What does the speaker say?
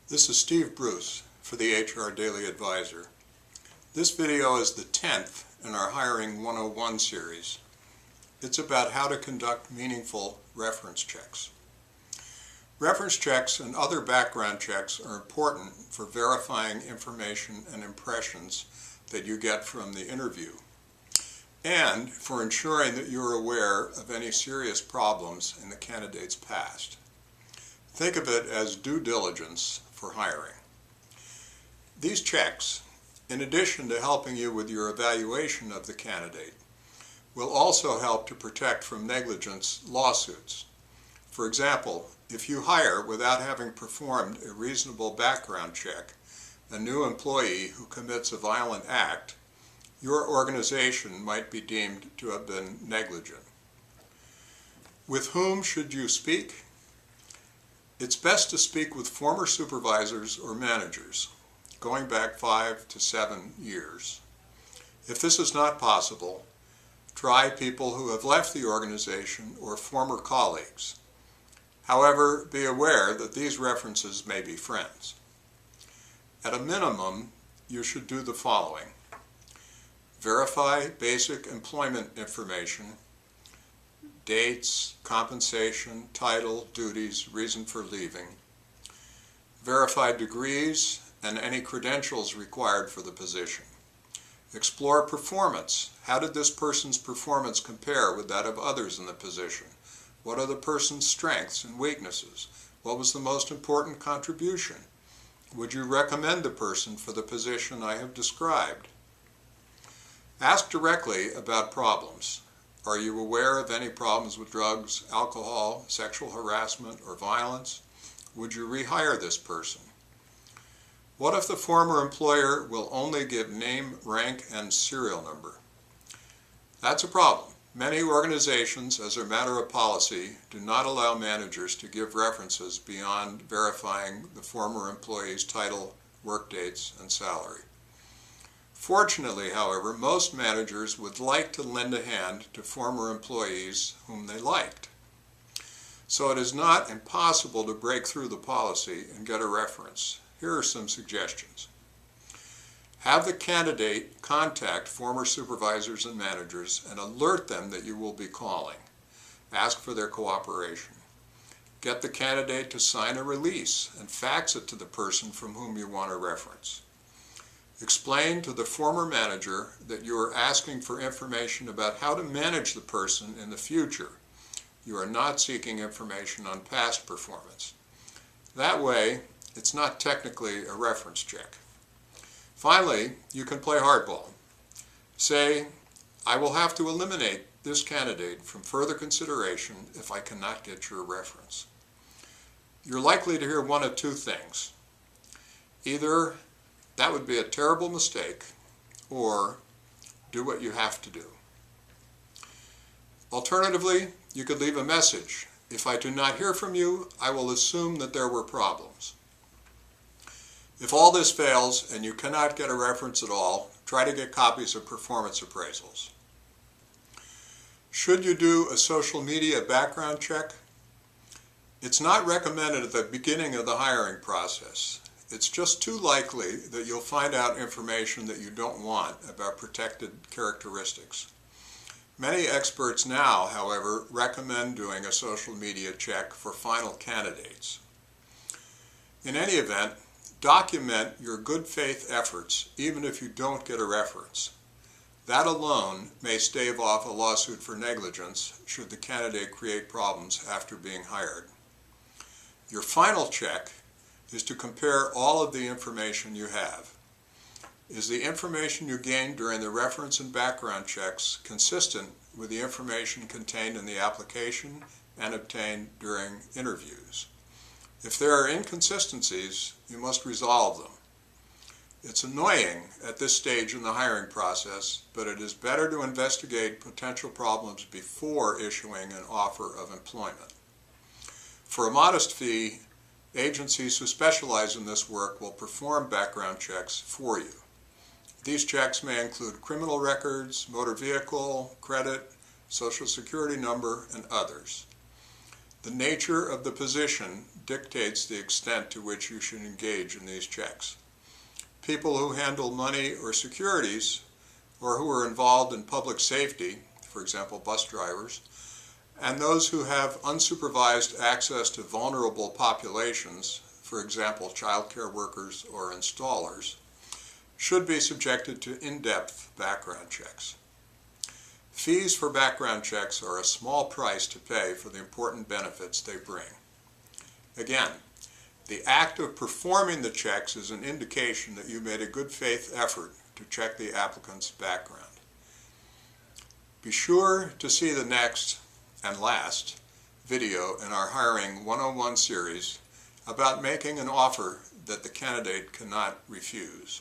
This is Steve Bruce for the HR Daily Advisor. This video is the 10th in our Hiring 101 series. It's about how to conduct meaningful reference checks. Reference checks and other background checks are important for verifying information and impressions that you get from the interview, and for ensuring that you're aware of any serious problems in the candidate's past. Think of it as due diligence for hiring. These checks, in addition to helping you with your evaluation of the candidate, will also help to protect from negligence lawsuits. For example, if you hire without having performed a reasonable background check a new employee who commits a violent act, your organization might be deemed to have been negligent. With whom should you speak? It's best to speak with former supervisors or managers, going back 5 to 7 years. If this is not possible, try people who have left the organization or former colleagues. However, be aware that these references may be friends. At a minimum, you should do the following: verify basic employment information, dates, compensation, title, duties, reason for leaving. Verify degrees and any credentials required for the position. Explore performance. How did this person's performance compare with that of others in the position? What are the person's strengths and weaknesses? What was the most important contribution? Would you recommend the person for the position I have described? Ask directly about problems. Are you aware of any problems with drugs, alcohol, sexual harassment, or violence? Would you rehire this person? What if the former employer will only give name, rank, and serial number? That's a problem. Many organizations, as a matter of policy, do not allow managers to give references beyond verifying the former employee's title, work dates, and salary. Fortunately, however, most managers would like to lend a hand to former employees whom they liked. So it is not impossible to break through the policy and get a reference. Here are some suggestions. Have the candidate contact former supervisors and managers and alert them that you will be calling. Ask for their cooperation. Get the candidate to sign a release and fax it to the person from whom you want a reference. Explain to the former manager that you are asking for information about how to manage the person in the future. You are not seeking information on past performance. That way, it's not technically a reference check. Finally, you can play hardball. Say, I will have to eliminate this candidate from further consideration if I cannot get your reference. You're likely to hear one of two things. Either that would be a terrible mistake, or do what you have to do. Alternatively, you could leave a message. If I do not hear from you, I will assume that there were problems. If all this fails and you cannot get a reference at all, try to get copies of performance appraisals. Should you do a social media background check? It's not recommended at the beginning of the hiring process. It's just too likely that you'll find out information that you don't want about protected characteristics. Many experts now, however, recommend doing a social media check for final candidates. In any event, document your good faith efforts even if you don't get a reference. That alone may stave off a lawsuit for negligence should the candidate create problems after being hired. Your final check is to compare all of the information you have. Is the information you gained during the reference and background checks consistent with the information contained in the application and obtained during interviews? If there are inconsistencies, you must resolve them. It's annoying at this stage in the hiring process, but it is better to investigate potential problems before issuing an offer of employment. For a modest fee, agencies who specialize in this work will perform background checks for you. These checks may include criminal records, motor vehicle, credit, social security number, and others. The nature of the position dictates the extent to which you should engage in these checks. People who handle money or securities, or who are involved in public safety, for example, bus drivers, and those who have unsupervised access to vulnerable populations, for example, child care workers or installers, should be subjected to in-depth background checks. Fees for background checks are a small price to pay for the important benefits they bring. Again, the act of performing the checks is an indication that you made a good faith effort to check the applicant's background. Be sure to see the next and last video in our Hiring 101 series about making an offer that the candidate cannot refuse.